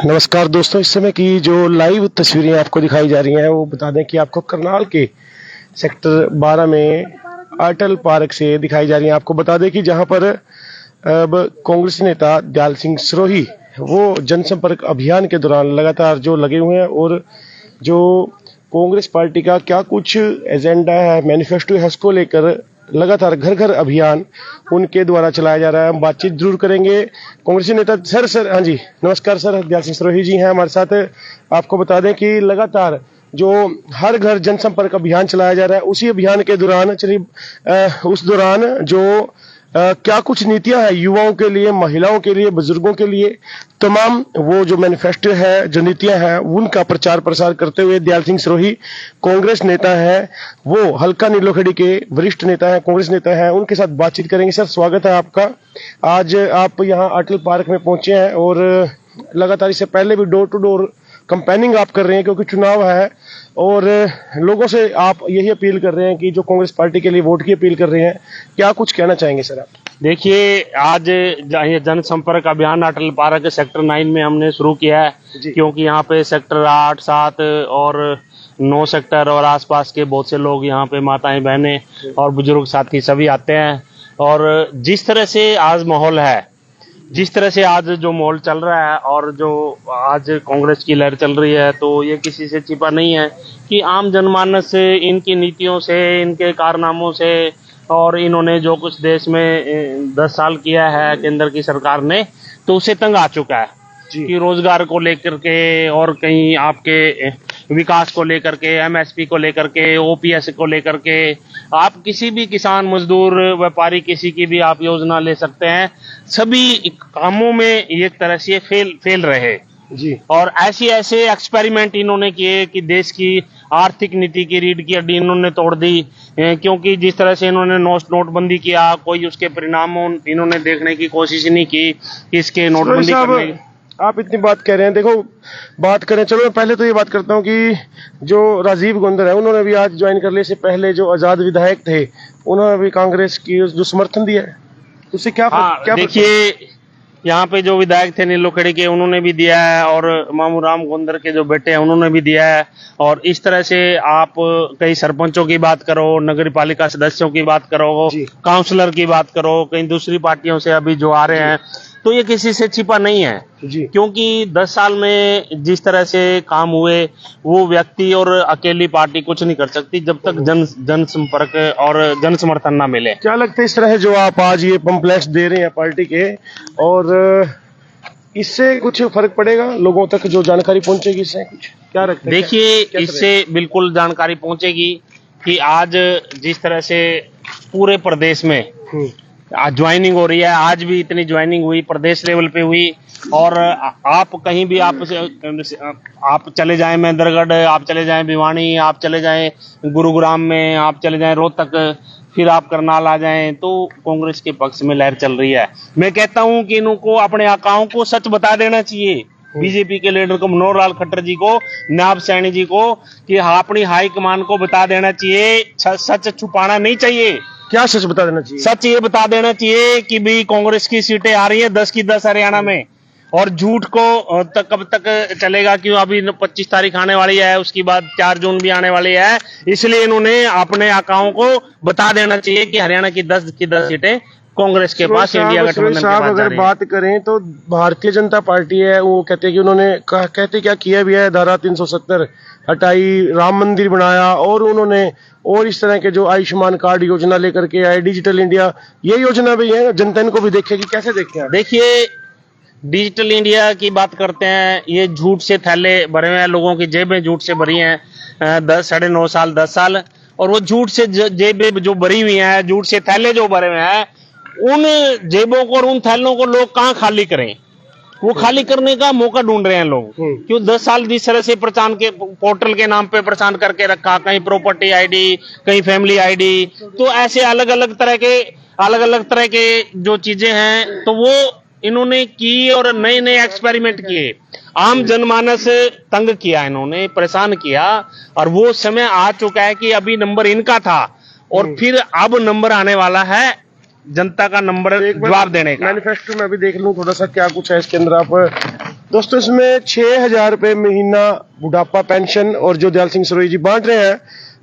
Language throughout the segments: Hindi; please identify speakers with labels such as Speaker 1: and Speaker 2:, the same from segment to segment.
Speaker 1: नमस्कार दोस्तों, इस समय की जो लाइव तस्वीरें आपको दिखाई जा रही हैं वो बता दें कि आपको करनाल के सेक्टर 12 में अटल पार्क से दिखाई जा रही हैं। आपको बता दें कि जहां पर अब कांग्रेस नेता दयाल सिंह सरोही वो जनसंपर्क अभियान के दौरान लगातार जो लगे हुए हैं और जो कांग्रेस पार्टी का क्या कुछ एजेंडा है, मैनिफेस्टो है, उसको लेकर लगातार घर घर अभियान उनके द्वारा चलाया जा रहा है। हम बातचीत जरूर करेंगे कांग्रेसी नेता सर। हाँ जी, नमस्कार सर, दयाल सिंह सरोही जी हैं हमारे साथ। आपको बता दें कि लगातार जो हर घर जनसंपर्क अभियान चलाया जा रहा है, उसी अभियान के दौरान उस दौरान जो क्या कुछ नीतियां हैं युवाओं के लिए, महिलाओं के लिए, बुजुर्गों के लिए, तमाम वो जो मैनिफेस्टो है, जो नीतियां हैं, उनका प्रचार प्रसार करते हुए दयाल सिंह सरोही कांग्रेस नेता है, वो हल्का नीलोखेड़ी के वरिष्ठ नेता है, कांग्रेस नेता है, उनके साथ बातचीत करेंगे। सर, स्वागत है आपका। आज आप यहाँ अटल पार्क में पहुंचे हैं और लगातार इससे पहले भी डोर टू डोर कंपेनिंग आप कर रहे हैं क्योंकि चुनाव है और लोगों से आप यही अपील कर रहे हैं कि जो कांग्रेस पार्टी के लिए वोट की अपील कर रहे हैं। क्या कुछ कहना चाहेंगे सर आप?
Speaker 2: देखिए, आज जनसंपर्क अभियान अटल पार्क सेक्टर 9 में हमने शुरू किया है क्योंकि यहाँ पे सेक्टर 8, 7 और 9 सेक्टर और आसपास के बहुत से लोग यहाँ पे माताएं, बहनें और बुजुर्ग साथी सभी आते हैं। और जिस तरह से आज माहौल है, जिस तरह से आज जो माहौल चल रहा है और जो आज कांग्रेस की लहर चल रही है, तो ये किसी से छिपा नहीं है कि आम जनमानस से, इनकी नीतियों से, इनके कारनामों से और इन्होंने जो कुछ देश में 10 साल किया है केंद्र की सरकार ने, तो उसे तंग आ चुका है कि रोजगार को लेकर के और कहीं आपके विकास को लेकर के, एमएसपी को लेकर के, ओपीएस को लेकर के, आप किसी भी किसान, मजदूर, व्यापारी, किसी की भी आप योजना ले सकते हैं। सभी कामों में एक तरह से फेल रहे
Speaker 1: जी।
Speaker 2: और ऐसे एक्सपेरिमेंट इन्होंने किए कि देश की आर्थिक नीति की रीढ़ की हड्डी इन्होंने तोड़ दी। क्योंकि जिस तरह से इन्होंने नोटबंदी किया, कोई उसके परिणाम इन्होंने देखने की कोशिश नहीं की कि इसके नोटबंदी करने।
Speaker 1: आप इतनी बात कह रहे हैं, देखो बात करें, चलो मैं पहले तो ये बात करता हूँ कि जो राजीव गोंदर है उन्होंने भी आज ज्वाइन कर लिया। इससे पहले जो आजाद विधायक थे उन्होंने भी कांग्रेस की जो समर्थन दिया है, उससे क्या
Speaker 2: देखिए, यहाँ पे जो विधायक थे नीलोखेड़ी के, उन्होंने भी दिया है और मामू राम गोंदर के जो बेटे हैं उन्होंने भी दिया है। और इस तरह से आप कई सरपंचों की बात करो, नगर पालिका सदस्यों की बात करो, काउंसलर की बात करो, कई दूसरी पार्टियों से अभी जो आ रहे हैं, तो ये किसी से छिपा नहीं है क्योंकि 10 साल में जिस तरह से काम हुए, वो व्यक्ति और अकेली पार्टी कुछ नहीं कर सकती जब तक जन संपर्क और जन समर्थन ना मिले।
Speaker 1: क्या लगता है इस तरह जो आप आज ये पंपलेट्स दे रहे हैं पार्टी के, और इससे कुछ फर्क पड़ेगा लोगों तक, जो जानकारी पहुंचेगी इससे कुछ क्या लगता है?
Speaker 2: देखिए, इससे बिल्कुल जानकारी पहुंचेगी कि आज जिस तरह से पूरे प्रदेश में आज ज्वाइनिंग हो रही है, आज भी इतनी ज्वाइनिंग हुई, प्रदेश लेवल पे हुई। और आप कहीं भी आप चले जाएं महेंद्रगढ़, आप चले जाएं भिवानी, आप चले जाएं गुरुग्राम में, आप चले जाएं रोहतक, फिर आप करनाल आ जाएं, तो कांग्रेस के पक्ष में लहर चल रही है। मैं कहता हूं कि इनको अपने आकाओं को सच बता देना चाहिए, बीजेपी के लीडर को, मनोहर लाल खट्टर जी को, नायब सैनी जी को, कि अपनी हाईकमान को बता देना चाहिए, सच छुपाना नहीं चाहिए।
Speaker 1: क्या सच बता देना चाहिए?
Speaker 2: सच ये बता देना चाहिए कि भी कांग्रेस की सीटें आ रही है 10 की 10 हरियाणा में, और झूठ को कब तक चलेगा? क्यों अभी 25 तारीख आने वाली है, उसके बाद 4 जून भी आने वाली है, इसलिए इन्होंने अपने आकाओं को बता देना चाहिए कि हरियाणा की 10 की 10 सीटें कांग्रेस के पास, इंडिया गठबंधन के पास।
Speaker 1: अगर बात करें तो भारतीय जनता पार्टी है, वो कहते हैं कि उन्होंने कहते क्या किया भी है, धारा 370 हटाई, राम मंदिर बनाया, और उन्होंने और इस तरह के जो आयुष्मान कार्ड योजना लेकर के आए, डिजिटल इंडिया, ये योजना भी है, जनता इनको भी देखेगी। कैसे देखें आप?
Speaker 2: देखिए, डिजिटल इंडिया की बात करते हैं, ये झूठ से थैले भरे हुए हैं, लोगों की जेबें झूठ से भरी हैं, 9.5 साल 10 साल, और वो झूठ से जेबें जो भरी हुई हैं, झूठ से थैले जो भरे हुए हैं, उन जेबों को और उन थैलों को लोग कहाँ खाली करें? वो खाली करने का मौका ढूंढ रहे हैं लोग। क्यों 10 साल जिस तरह से प्रचार के पोर्टल के नाम पे प्रचार करके रखा, कहीं प्रॉपर्टी आईडी, कहीं फैमिली आईडी, तो ऐसे अलग अलग तरह के जो चीजें हैं, तो वो इन्होंने की और नए नए एक्सपेरिमेंट किए। आम जनमानस तंग किया, इन्होंने परेशान किया, और वो समय आ चुका है कि अभी नंबर इनका था और फिर अब नंबर आने वाला है जनता का नंबर जवाब देने का।
Speaker 1: मैनिफेस्टो में भी देख लूं थोड़ा सा क्या कुछ है इसके अंदर। आप दोस्तों इसमें 6,000 रुपए महीना बुढ़ापा पेंशन और जो दयाल सिंह सरोई जी बांट रहे हैं,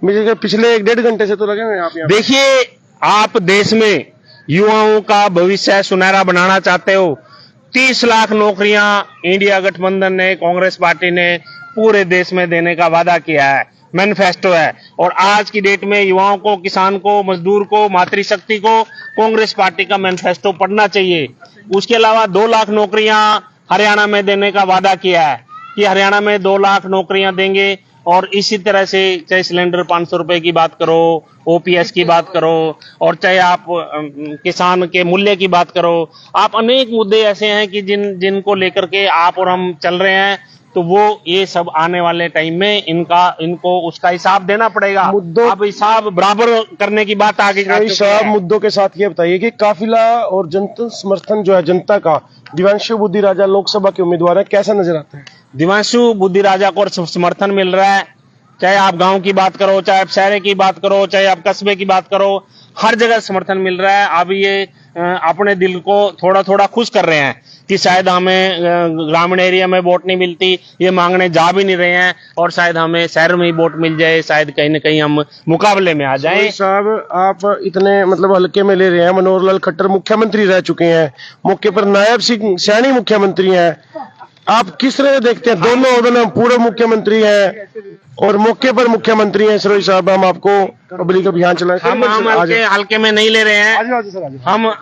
Speaker 1: मुझे पिछले 1-1.5 घंटे से तो लगे हुए हैं आप यहाँ।
Speaker 2: देखिए, आप देश में युवाओं का भविष्य सुनहरा बनाना चाहते हो, 30 लाख नौकरियां इंडिया गठबंधन ने, कांग्रेस पार्टी ने पूरे देश में देने का वादा किया है, मैनिफेस्टो है। और आज की डेट में युवाओं को, किसान को, मजदूर को, मातृशक्ति को कांग्रेस पार्टी का मैनिफेस्टो पढ़ना चाहिए। उसके अलावा 2 लाख नौकरियां हरियाणा में देने का वादा किया है कि हरियाणा में 2 लाख नौकरियां देंगे। और इसी तरह से चाहे सिलेंडर 500 रुपए की बात करो, ओपीएस की बात करो, और चाहे आप किसान के मूल्य की बात करो, आप अनेक मुद्दे ऐसे हैं कि जिनको लेकर के आप और हम चल रहे हैं, तो वो ये सब आने वाले टाइम में इनको उसका हिसाब देना पड़ेगा। अब हिसाब बराबर करने की बात आगे
Speaker 1: साहब, मुद्दों के साथ ये बताइए कि काफिला और जनता समर्थन जो है जनता का दिव्यांशु बुद्धि राजा लोकसभा के उम्मीदवार है, कैसा नजर आता है?
Speaker 2: दिव्यांशु बुद्धि राजा को समर्थन मिल रहा है, चाहे आप गांव की बात करो, चाहे आप शहर की बात करो, चाहे आप कस्बे की बात करो, हर जगह समर्थन मिल रहा है। अब ये अपने दिल को थोड़ा थोड़ा खुश कर रहे हैं कि शायद हमें ग्रामीण एरिया में वोट नहीं मिलती, ये मांगने जा भी नहीं रहे हैं, और शायद हमें शहर में ही वोट मिल जाए, शायद कहीं ना कहीं हम मुकाबले में आ जाएं।
Speaker 1: साहब, आप इतने मतलब हल्के में ले रहे हैं, मनोहर लाल खट्टर मुख्यमंत्री रह चुके हैं, मौके पर नायब सिंह सैनी मुख्यमंत्री हैं, आप किस तरह देखते हैं? दोनों पूर्व मुख्यमंत्री हैं और मौके पर मुख्यमंत्री हैं सरोज साहब। हम आपको पब्लिक अभियान चलाए,
Speaker 2: हम हल्के में नहीं ले रहे हैं,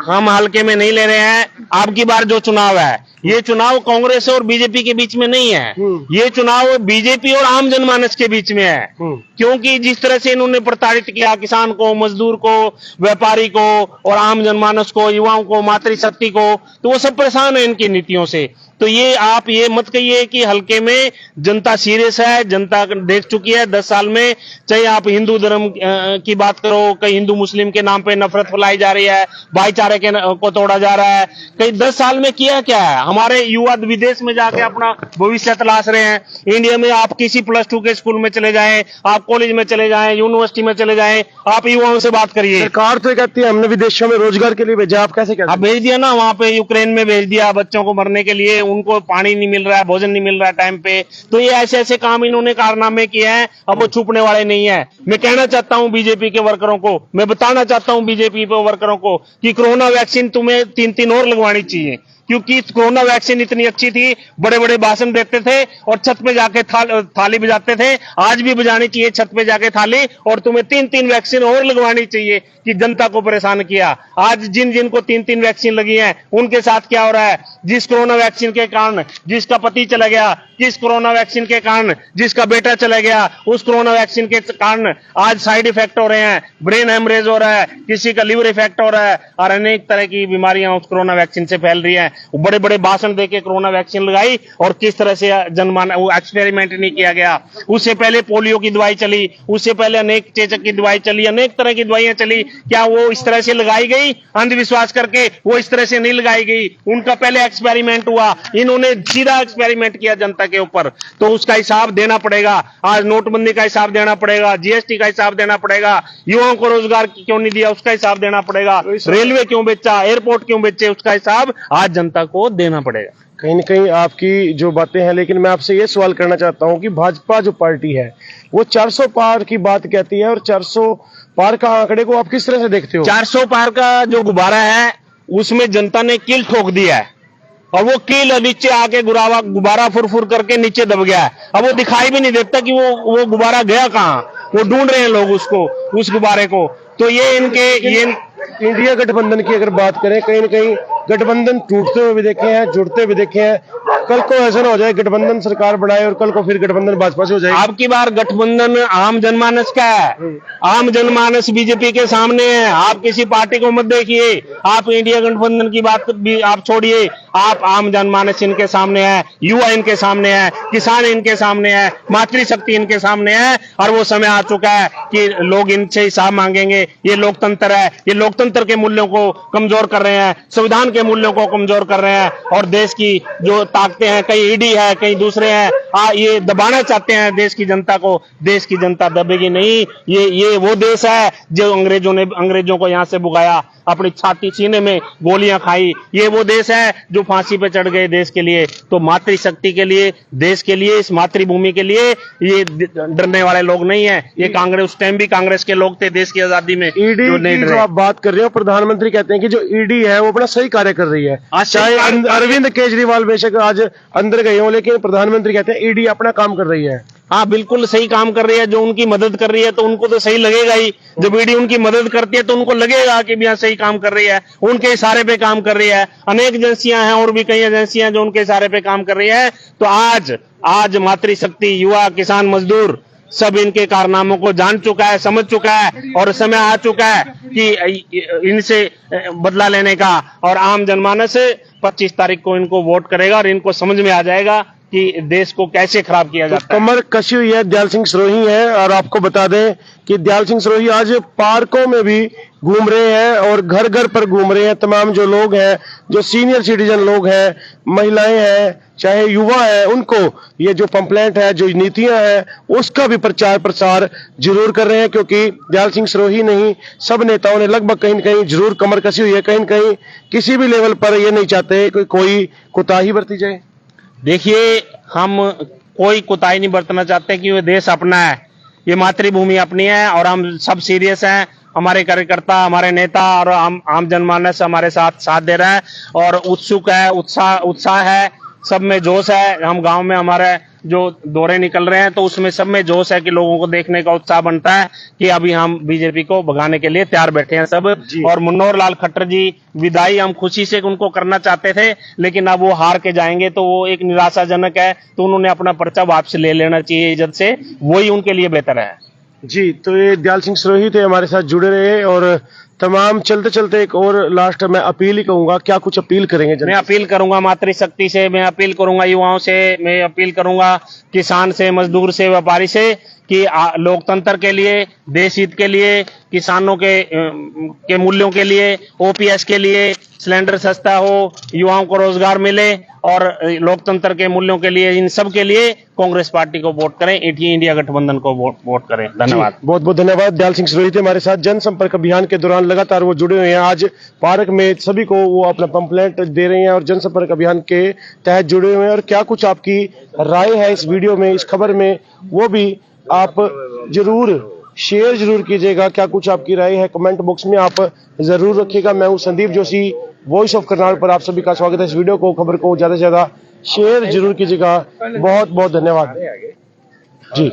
Speaker 2: हम हल्के में नहीं ले रहे हैं। अब की बार जो चुनाव है, ये चुनाव कांग्रेस और बीजेपी के बीच में नहीं है, ये चुनाव बीजेपी और आम जनमानस के बीच में है। क्योंकि जिस तरह से इन्होंने प्रताड़ित किया किसान को, मजदूर को, व्यापारी को, और आम जनमानस को, युवाओं को, मातृशक्ति को, तो वो सब परेशान है इनकी नीतियों से। तो ये आप ये मत कहिए कि हल्के में, जनता सीरियस है, जनता देख चुकी है 10 साल में। चाहे आप हिंदू धर्म की बात करो, कहीं हिंदू मुस्लिम के नाम पे नफरत फैलाई जा रही है, भाईचारे को तोड़ा जा रहा है, कहीं 10 साल में किया क्या है? हमारे युवा विदेश में जाके अपना भविष्य तलाश रहे हैं। इंडिया में आप किसी +2 के स्कूल में चले जाएं, आप कॉलेज में चले जाएं, यूनिवर्सिटी में चले जाएं, आप युवाओं से बात करिए।
Speaker 1: सरकार तो कहती है हमने विदेशों में रोजगार के लिए भेजा, आप कैसे कहते हैं?
Speaker 2: आप भेज दिया ना, वहां पे यूक्रेन में भेज दिया बच्चों को मरने के लिए, उनको पानी नहीं मिल रहा है, भोजन नहीं मिल रहा है टाइम पे। तो ये ऐसे ऐसे काम इन्होंने कारनामे किए हैं, अब वो छुपने वाले नहीं है। मैं कहना चाहता हूं बीजेपी के वर्करों को, मैं बताना चाहता हूं बीजेपी के वर्करों को कि कोरोना वैक्सीन तुम्हें 3-3 और लगवानी चाहिए, क्योंकि कोरोना वैक्सीन इतनी अच्छी थी, बड़े बड़े भाषण देते थे और छत पे जाके थाली बजाते थे। आज भी बजानी चाहिए छत पे जाके थाली, और तुम्हें 3-3 वैक्सीन और लगवानी चाहिए कि जनता को परेशान किया। आज जिन को 3-3 वैक्सीन लगी हैं, उनके साथ क्या हो रहा है? जिस कोरोना वैक्सीन के कारण जिसका पति चला गया, जिस कोरोना वैक्सीन के कारण जिसका बेटा चला गया, उस कोरोना वैक्सीन के कारण आज साइड इफेक्ट हो रहे हैं, ब्रेन हेमरेज हो रहा है, किसी का लिवर इफेक्ट हो रहा है, और अनेक तरह की बीमारियां उस कोरोना वैक्सीन से फैल रही हैं। बड़े बड़े भाषण देके कोरोना वैक्सीन लगाई, और किस तरह से वो एक्सपेरिमेंट नहीं किया गया। उससे पहले पोलियो की दवाई चली, उससे पहले अनेक चेचक की दवाई चली, अनेक तरह की दवाइयां चली। क्या वो इस तरह से लगाई गई अंधविश्वास करके? वो इस तरह से नहीं लगाई गई। उनका पहले एक्सपेरिमेंट हुआ, इन्होंने सीधा एक्सपेरिमेंट किया जनता के ऊपर, तो उसका हिसाब देना पड़ेगा। आज नोटबंदी का हिसाब देना पड़ेगा, जीएसटी का हिसाब देना पड़ेगा, युवाओं को रोजगार क्यों नहीं दिया उसका हिसाब देना पड़ेगा, रेलवे क्यों बेचा, एयरपोर्ट क्यों बेचे, उसका हिसाब आज जनता को देना पड़ेगा।
Speaker 1: कहीं न कहीं आपकी जो बातें हैं, लेकिन मैं आपसे ये सवाल करना चाहता हूं कि भाजपा जो पार्टी है वो 400 पार की बात कहती है, और 400 पार का आंकड़े को आप किस तरह से देखते हो?
Speaker 2: 400 पार का जो गुब्बारा है उसमें जनता ने कील ठोक दिया है, और वो कील नीचे आके गुब्बारा फुरफुर करके नीचे दब गया है। अब वो दिखाई भी नहीं देता कि वो गुब्बारा गया कहां, वो ढूंढ रहे हैं लोग उसको, उस गुब्बारे को। तो ये
Speaker 1: इंडिया गठबंधन की अगर बात करें, कहीं न कहीं गठबंधन टूटते हुए भी देखे हैं, जुड़ते भी देखे हैं। कल को ऐसा ना हो जाए गठबंधन सरकार बनाए और कल को फिर गठबंधन भाजपा से हो जाए।
Speaker 2: अब की बार गठबंधन आम जनमानस का है, आम जनमानस बीजेपी के सामने है। आप किसी पार्टी को मत देखिए, आप इंडिया गठबंधन की बात भी आप छोड़िए, आप आम जनमानस इनके सामने है, युवा इनके सामने है, किसान इनके सामने है, मातृशक्ति इनके सामने है। और वो समय आ चुका है कि लोग इनसे हिसाब मांगेंगे। ये लोकतंत्र है, ये लोकतंत्र के मूल्यों को कमजोर कर रहे हैं, संविधान के मूल्यों को कमजोर कर रहे हैं, और देश की जो ताकत सकते हैं, कहीं ईडी है, कहीं दूसरे हैं, ये दबाना चाहते हैं देश की जनता को। देश की जनता दबेगी नहीं। ये वो देश है जो अंग्रेजों को यहाँ से भुगाया, अपनी छाती सीने में गोलियां खाई। ये वो देश है जो फांसी पे चढ़ गए देश के लिए। तो मातृशक्ति के लिए, देश के लिए, इस मातृभूमि के लिए ये डरने वाले लोग नहीं है। ये कांग्रेस, उस टाइम भी कांग्रेस के लोग थे देश की आजादी में।
Speaker 1: ईडी की जो आप बात कर रहे हो, प्रधानमंत्री कहते हैं कि जो ईडी है वो अपना सही कार्य कर रही है। चाहे अरविंद केजरीवाल बेशक आज अंदर गए हो, लेकिन प्रधानमंत्री कहते हैं ईडी अपना काम कर रही है।
Speaker 2: हाँ, बिल्कुल सही काम कर रही है। जो उनकी मदद कर रही है तो उनको तो सही लगेगा ही। जब ईडी उनकी मदद करती है तो उनको लगेगा कि भी हाँ सही काम कर रही है, उनके इशारे पे काम कर रही है। अनेक एजेंसियां हैं और भी कई एजेंसियां जो उनके इशारे पे काम कर रही है। तो आज मातृशक्ति, युवा, किसान, मजदूर सब इनके कारनामों को जान चुका है, समझ चुका है, और समय आ चुका है कि इनसे बदला लेने का। और आम जनमानस 25 तारीख को इनको वोट करेगा और इनको समझ में आ जाएगा कि देश को कैसे खराब किया जाता है।
Speaker 1: कमर कसी हुई है, दयाल सिंह सरोही है। और आपको बता दें कि दयाल सिंह सरोही आज पार्कों में भी घूम रहे हैं और घर घर पर घूम रहे हैं। तमाम जो लोग हैं, जो सीनियर सिटीजन लोग हैं, महिलाएं हैं, चाहे युवा है, उनको ये जो पंपलेट है, जो नीतियां हैं, उसका भी प्रचार प्रसार जरूर कर रहे हैं। क्योंकि दयाल सिंह सरोही नहीं, सब नेताओं ने लगभग कहीं न कहीं जरूर कमर कसी हुई है। कहीं न कहीं किसी भी लेवल पर ये नहीं चाहते कोई कोताही बरती जाए।
Speaker 2: देखिए, हम कोई कोताही नहीं बरतना चाहते कि ये देश अपना है, ये मातृभूमि अपनी है, और हम सब सीरियस हैं। हमारे कार्यकर्ता, हमारे नेता और आम जनमानस हमारे साथ दे रहा है और उत्सुक है, उत्साह है, सब में जोश है। हम गांव में हमारे जो दौरे निकल रहे हैं तो उसमें सब में जोश है कि लोगों को देखने का उत्साह बनता है कि अभी हम बीजेपी को भगाने के लिए तैयार बैठे हैं सब। और मनोहर लाल खट्टर जी विदाई हम खुशी से उनको करना चाहते थे, लेकिन अब वो हार के जाएंगे तो वो एक निराशाजनक है। तो उन्होंने अपना पर्चा वापस ले लेना चाहिए इज्जत से, वही उनके लिए बेहतर है।
Speaker 1: जी, तो ये दयाल सिंह सरोही थे, हमारे साथ जुड़े रहे। और तमाम चलते चलते एक और लास्ट मैं अपील ही कहूंगा, क्या कुछ अपील करेंगे?
Speaker 2: मैं अपील करूंगा मातृशक्ति से, मैं अपील करूंगा युवाओं से, मैं अपील करूंगा किसान से, मजदूर से, व्यापारी से कि लोकतंत्र के लिए, देश हित के लिए, किसानों के मूल्यों के लिए, ओपीएस के लिए, सिलेंडर सस्ता हो, युवाओं को रोजगार मिले और लोकतंत्र के मूल्यों के लिए, इन सब के लिए कांग्रेस पार्टी को वोट करें, इंडिया गठबंधन को वोट करें। धन्यवाद।
Speaker 1: बहुत बहुत धन्यवाद। दयाल सिंह सरोही थे हमारे साथ। जनसंपर्क अभियान के दौरान लगातार वो जुड़े हुए हैं। आज पार्क में सभी को वो अपना पंपलेट दे रहे हैं और जनसंपर्क अभियान के तहत जुड़े हुए हैं। और क्या कुछ आपकी राय है इस वीडियो में, इस खबर में, वो भी आप जरूर शेयर जरूर कीजिएगा। क्या कुछ आपकी राय है कमेंट बॉक्स में आप जरूर रखिएगा। मैं हूं संदीप जोशी, वॉइस ऑफ करनाल पर आप सभी का स्वागत है। इस वीडियो को, खबर को ज्यादा से ज्यादा शेयर जरूर कीजिएगा। बहुत बहुत धन्यवाद जी।